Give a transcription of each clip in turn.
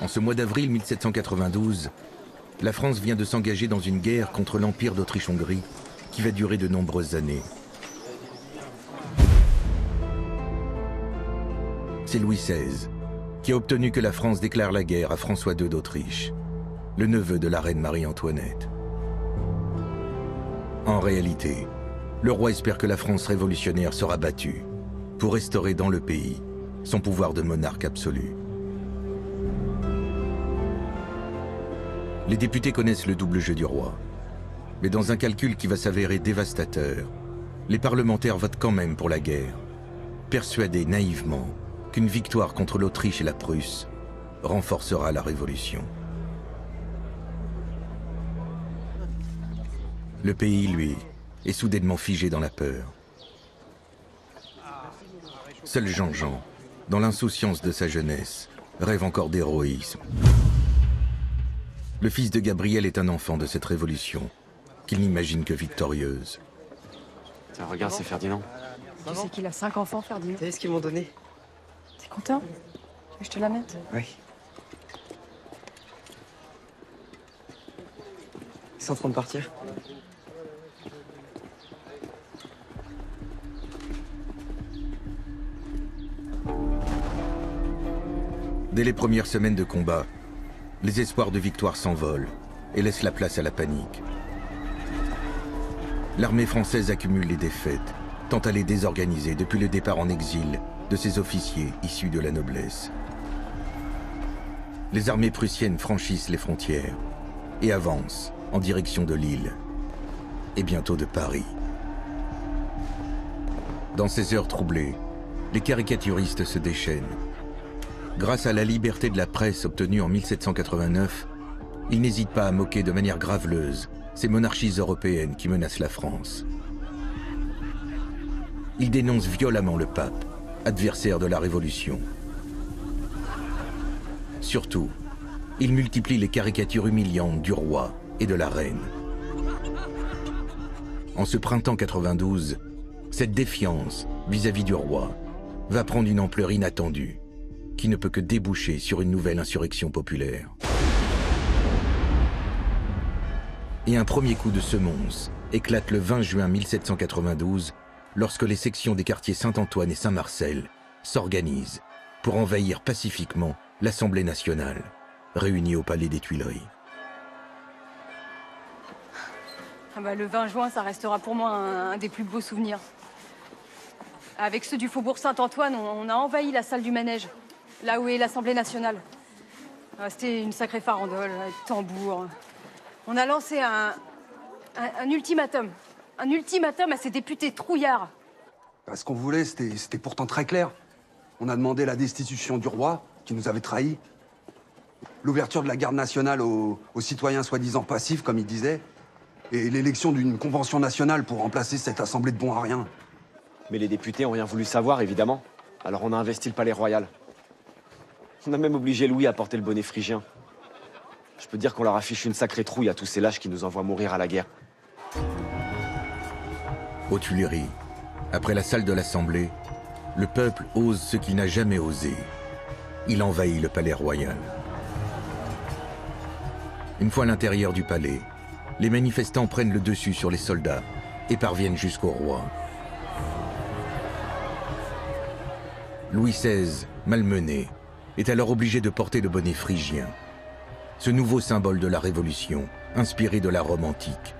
En ce mois d'avril 1792, la France vient de s'engager dans une guerre contre l'Empire d'Autriche-Hongrie qui va durer de nombreuses années. C'est Louis XVI qui a obtenu que la France déclare la guerre à François II d'Autriche, le neveu de la reine Marie-Antoinette. En réalité, le roi espère que la France révolutionnaire sera battue pour restaurer dans le pays son pouvoir de monarque absolu. Les députés connaissent le double jeu du roi. Mais dans un calcul qui va s'avérer dévastateur, les parlementaires votent quand même pour la guerre, persuadés naïvement qu'une victoire contre l'Autriche et la Prusse renforcera la Révolution. Le pays, lui, est soudainement figé dans la peur. Seul Jean-Jean, dans l'insouciance de sa jeunesse, rêve encore d'héroïsme. Le fils de Gabriel est un enfant de cette révolution, qu'il n'imagine que victorieuse. Tiens, regarde, c'est Ferdinand. Tu sais qu'il a 5 enfants, Ferdinand. T'as vu ce qu'ils m'ont donné? T'es content? Tu veux que je te la mette? Oui. Ils sont en train de partir. Dès les premières semaines de combat, les espoirs de victoire s'envolent et laissent la place à la panique. L'armée française accumule les défaites, tend à les désorganiser depuis le départ en exil de ses officiers issus de la noblesse. Les armées prussiennes franchissent les frontières et avancent en direction de Lille et bientôt de Paris. Dans ces heures troublées, les caricaturistes se déchaînent. Grâce à la liberté de la presse obtenue en 1789, ils n'hésitent pas à moquer de manière graveleuse ces monarchies européennes qui menacent la France. Ils dénoncent violemment le pape, adversaire de la Révolution. Surtout, ils multiplient les caricatures humiliantes du roi et de la reine. En ce printemps 92, cette défiance vis-à-vis du roi va prendre une ampleur inattendue, qui ne peut que déboucher sur une nouvelle insurrection populaire. Et un premier coup de semonce éclate le 20 juin 1792, lorsque les sections des quartiers Saint-Antoine et Saint-Marcel s'organisent pour envahir pacifiquement l'Assemblée nationale, réunie au Palais des Tuileries. Ah bah, le 20 juin, ça restera pour moi un des plus beaux souvenirs. Avec ceux du Faubourg Saint-Antoine, on a envahi la salle du manège, là où est l'Assemblée nationale. C'était une sacrée farandole, avec tambour. On a lancé un ultimatum. Un ultimatum à ces députés trouillards. Ce qu'on voulait, c'était pourtant très clair. On a demandé la destitution du roi, qui nous avait trahis. L'ouverture de la garde nationale aux citoyens soi-disant passifs, comme il disait. Et l'élection d'une convention nationale pour remplacer cette assemblée de bons à rien. Mais les députés ont rien voulu savoir, évidemment. Alors on a investi le palais royal. On a même obligé Louis à porter le bonnet phrygien. Je peux dire qu'on leur affiche une sacrée trouille à tous ces lâches qui nous envoient mourir à la guerre. Aux Tuileries, après la salle de l'Assemblée, le peuple ose ce qu'il n'a jamais osé. Il envahit le palais royal. Une fois à l'intérieur du palais, les manifestants prennent le dessus sur les soldats et parviennent jusqu'au roi. Louis XVI, malmené, est alors obligé de porter le bonnet phrygien, ce nouveau symbole de la Révolution, inspiré de la Rome antique,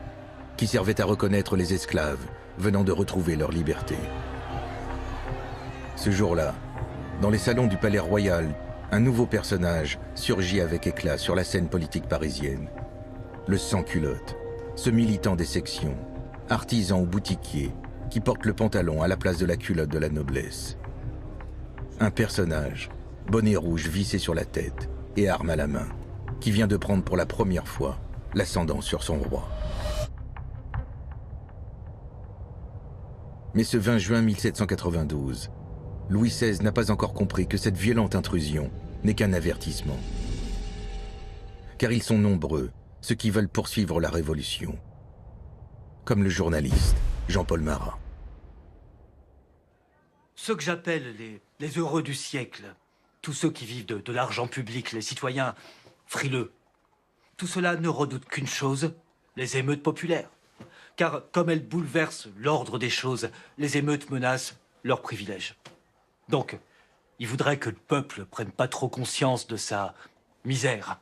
qui servait à reconnaître les esclaves venant de retrouver leur liberté. Ce jour-là, dans les salons du Palais Royal, un nouveau personnage surgit avec éclat sur la scène politique parisienne. Le sans-culotte, ce militant des sections, artisan ou boutiquier, qui porte le pantalon à la place de la culotte de la noblesse. Un personnage, bonnet rouge vissé sur la tête et arme à la main, qui vient de prendre pour la première fois l'ascendant sur son roi. Mais ce 20 juin 1792, Louis XVI n'a pas encore compris que cette violente intrusion n'est qu'un avertissement. Car ils sont nombreux, ceux qui veulent poursuivre la Révolution. Comme le journaliste Jean-Paul Marat. Ceux que j'appelle les heureux du siècle tous ceux qui vivent de l'argent public, les citoyens frileux, tout cela ne redoute qu'une chose, les émeutes populaires. Car comme elles bouleversent l'ordre des choses, les émeutes menacent leurs privilèges. Donc, il voudrait que le peuple prenne pas trop conscience de sa misère.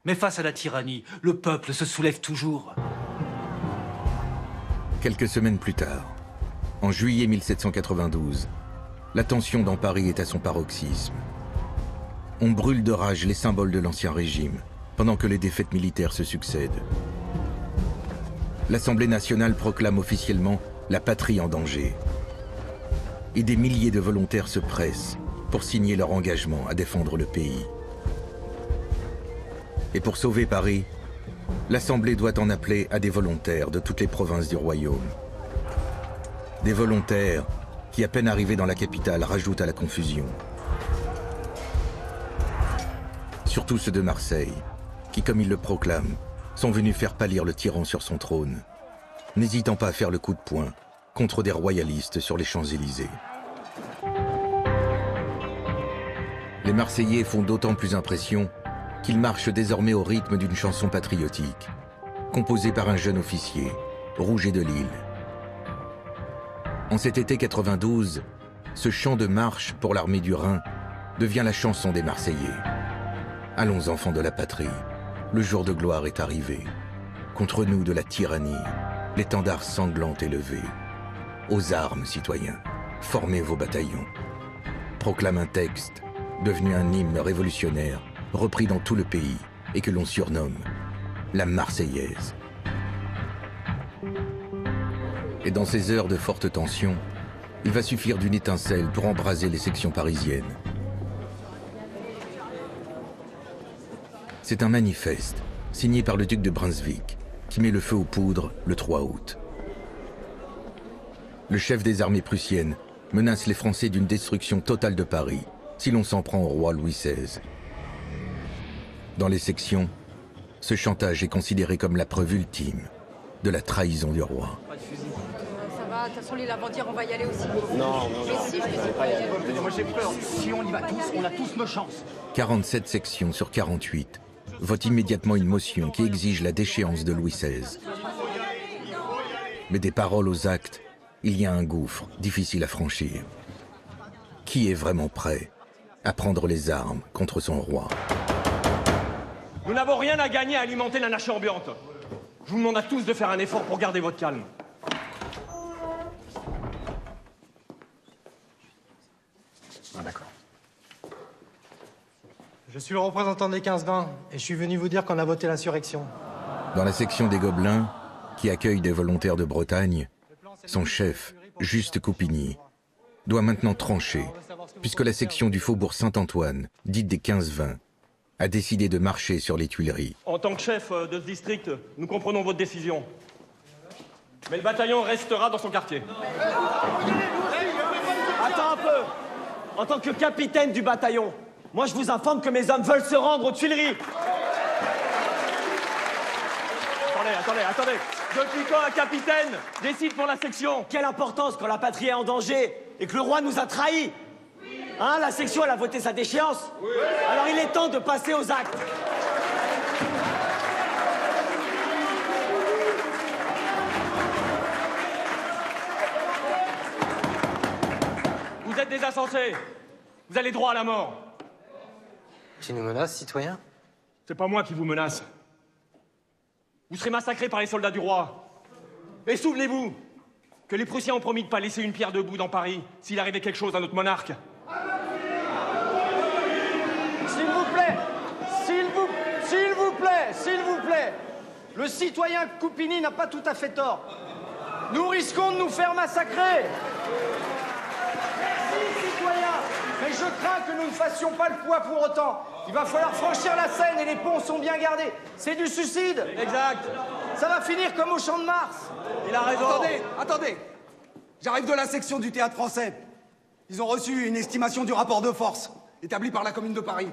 Mais face à la tyrannie, le peuple se soulève toujours. Quelques semaines plus tard, en juillet 1792, la tension dans Paris est à son paroxysme. On brûle de rage les symboles de l'Ancien Régime, pendant que les défaites militaires se succèdent. L'Assemblée nationale proclame officiellement la patrie en danger. Et des milliers de volontaires se pressent pour signer leur engagement à défendre le pays. Et pour sauver Paris, l'Assemblée doit en appeler à des volontaires de toutes les provinces du royaume. Des volontaires qui, à peine arrivés dans la capitale, rajoutent à la confusion. Surtout ceux de Marseille, qui, comme ils le proclament, sont venus faire pâlir le tyran sur son trône, n'hésitant pas à faire le coup de poing contre des royalistes sur les Champs-Élysées. Les Marseillais font d'autant plus impression qu'ils marchent désormais au rythme d'une chanson patriotique, composée par un jeune officier, Rouget de Lille. En cet été 92, ce chant de marche pour l'armée du Rhin devient la chanson des Marseillais. Allons enfants de la patrie, le jour de gloire est arrivé. Contre nous de la tyrannie, l'étendard sanglant est levé. Aux armes, citoyens, formez vos bataillons. Proclame un texte, devenu un hymne révolutionnaire, repris dans tout le pays et que l'on surnomme la Marseillaise. Et dans ces heures de forte tension, il va suffire d'une étincelle pour embraser les sections parisiennes. C'est un manifeste, signé par le duc de Brunswick, qui met le feu aux poudres le 3 août. Le chef des armées prussiennes menace les Français d'une destruction totale de Paris, si l'on s'en prend au roi Louis XVI. Dans les sections, ce chantage est considéré comme la preuve ultime de la trahison du roi. Ça va, de toute façon, les lavandières, on va y aller aussi. Non. Mais si, je vais pas y aller. Moi j'ai peur. Si on y va tous, on a tous nos chances. 47 sections sur 48 votent immédiatement une motion qui exige la déchéance de Louis XVI. Mais des paroles aux actes, il y a un gouffre difficile à franchir. Qui est vraiment prêt à prendre les armes contre son roi? Nous n'avons rien à gagner à alimenter l'anarchie ambiante. Je vous demande à tous de faire un effort pour garder votre calme. Ah d'accord. Je suis le représentant des 15-20 et je suis venu vous dire qu'on a voté l'insurrection. Dans la section des Gobelins, qui accueille des volontaires de Bretagne, son chef, Juste Coupigny, doit maintenant trancher, puisque la section du faubourg Saint-Antoine, dite des 15-20, a décidé de marcher sur les Tuileries. En tant que chef de ce district, nous comprenons votre décision. Mais le bataillon restera dans son quartier. Attends un peu. En tant que capitaine du bataillon, moi je vous informe que mes hommes veulent se rendre aux Tuileries. Attendez. Depuis quand un capitaine décide pour la section? Quelle importance quand la patrie est en danger et que le roi nous a trahis. Hein, la section, elle a voté sa déchéance. Oui. Alors il est temps de passer aux actes. Vous êtes des insensés. Vous allez droit à la mort. Tu nous menaces, citoyen? C'est pas moi qui vous menace. Vous serez massacrés par les soldats du roi. Et souvenez-vous que les Prussiens ont promis de ne pas laisser une pierre debout dans Paris s'il arrivait quelque chose à notre monarque. S'il vous plaît, le citoyen Coupigny n'a pas tout à fait tort. Nous risquons de nous faire massacrer. Merci, citoyen. Mais je crains que nous ne fassions pas le poids pour autant. Il va falloir franchir la Seine et les ponts sont bien gardés. C'est du suicide. Exact. Ça va finir comme au Champ de Mars. Il a raison. Attendez. J'arrive de la section du Théâtre Français. Ils ont reçu une estimation du rapport de force établi par la Commune de Paris.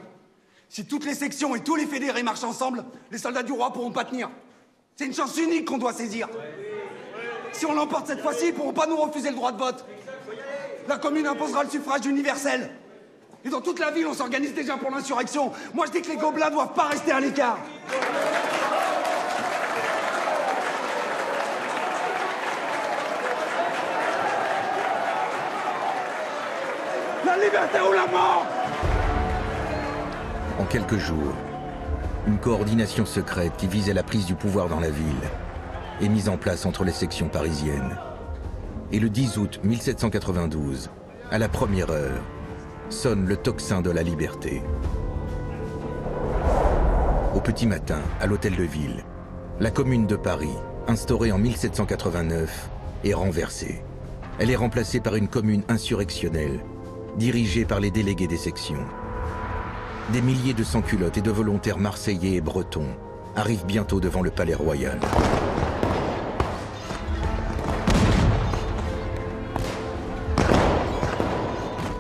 Si toutes les sections et tous les fédérés marchent ensemble, les soldats du roi pourront pas tenir. C'est une chance unique qu'on doit saisir. Si on l'emporte cette fois-ci, ils pourront pas nous refuser le droit de vote. La Commune imposera le suffrage universel. Et dans toute la ville, on s'organise déjà pour l'insurrection. Moi, je dis que les gobelins doivent pas rester à l'écart. La liberté ou la mort! En quelques jours, une coordination secrète qui visait la prise du pouvoir dans la ville est mise en place entre les sections parisiennes. Et le 10 août 1792, à la première heure, sonne le tocsin de la liberté. Au petit matin, à l'hôtel de ville, la Commune de Paris, instaurée en 1789, est renversée. Elle est remplacée par une commune insurrectionnelle, dirigée par les délégués des sections. Des milliers de sans-culottes et de volontaires marseillais et bretons arrivent bientôt devant le Palais Royal.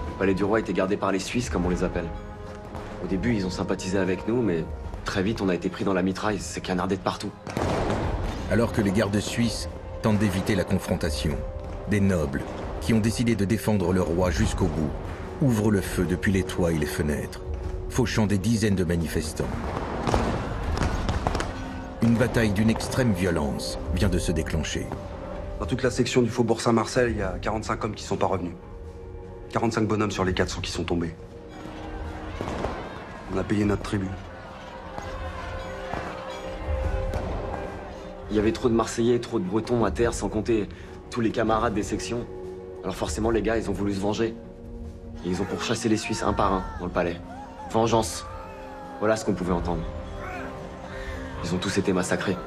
Le palais du roi était gardé par les Suisses, comme on les appelle. Au début, ils ont sympathisé avec nous, mais très vite, on a été pris dans la mitraille. C'est canardé de partout. Alors que les gardes suisses tentent d'éviter la confrontation, des nobles, qui ont décidé de défendre le roi jusqu'au bout, ouvrent le feu depuis les toits et les fenêtres, fauchant des dizaines de manifestants. Une bataille d'une extrême violence vient de se déclencher. Dans toute la section du Faubourg Saint-Marcel, il y a 45 hommes qui sont pas revenus. 45 bonhommes sur les 400 qui sont tombés. On a payé notre tribut. Il y avait trop de Marseillais, trop de Bretons à terre, sans compter tous les camarades des sections. Alors forcément, les gars, ils ont voulu se venger. Et ils ont pourchassé les Suisses un par un dans le palais. Vengeance. Voilà ce qu'on pouvait entendre. Ils ont tous été massacrés.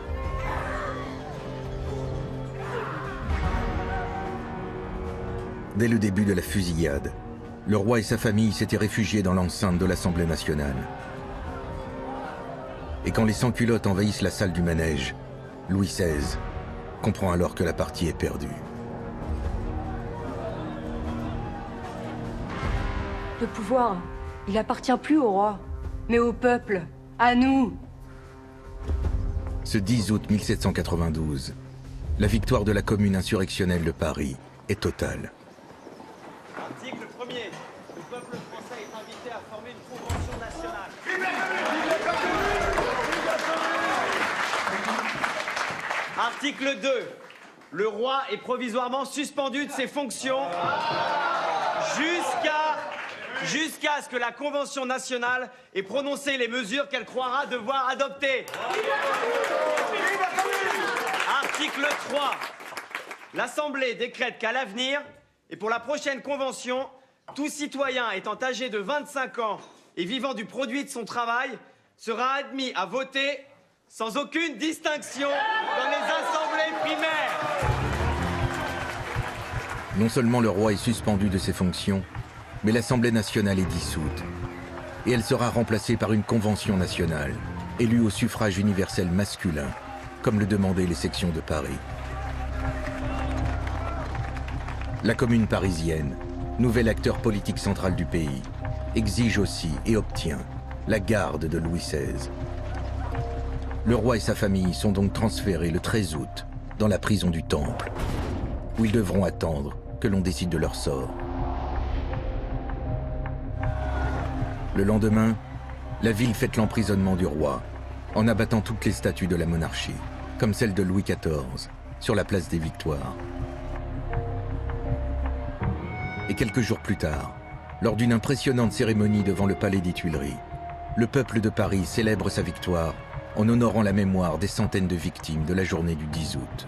Dès le début de la fusillade, le roi et sa famille s'étaient réfugiés dans l'enceinte de l'Assemblée nationale. Et quand les sans-culottes envahissent la salle du manège, Louis XVI comprend alors que la partie est perdue. Le pouvoir, il appartient plus au roi, mais au peuple, à nous. Ce 10 août 1792, la victoire de la commune insurrectionnelle de Paris est totale. Article 1er. Le peuple français est invité à former une convention nationale. Article 2. Le roi provisoirement suspendu de ses fonctions jusqu'à ce que la Convention nationale ait prononcé les mesures qu'elle croira devoir adopter. Article 3. L'Assemblée décrète qu'à l'avenir, et pour la prochaine Convention, tout citoyen étant âgé de 25 ans et vivant du produit de son travail sera admis à voter sans aucune distinction dans les assemblées primaires. Non seulement le roi est suspendu de ses fonctions, mais l'Assemblée nationale est dissoute. Et elle sera remplacée par une convention nationale, élue au suffrage universel masculin, comme le demandaient les sections de Paris. La commune parisienne, nouvel acteur politique central du pays, exige aussi et obtient la garde de Louis XVI. Le roi et sa famille sont donc transférés le 13 août dans la prison du Temple, où ils devront attendre que l'on décide de leur sort. Le lendemain, la ville fête l'emprisonnement du roi, en abattant toutes les statues de la monarchie, comme celle de Louis XIV, sur la place des Victoires. Et quelques jours plus tard, lors d'une impressionnante cérémonie devant le palais des Tuileries, le peuple de Paris célèbre sa victoire en honorant la mémoire des centaines de victimes de la journée du 10 août.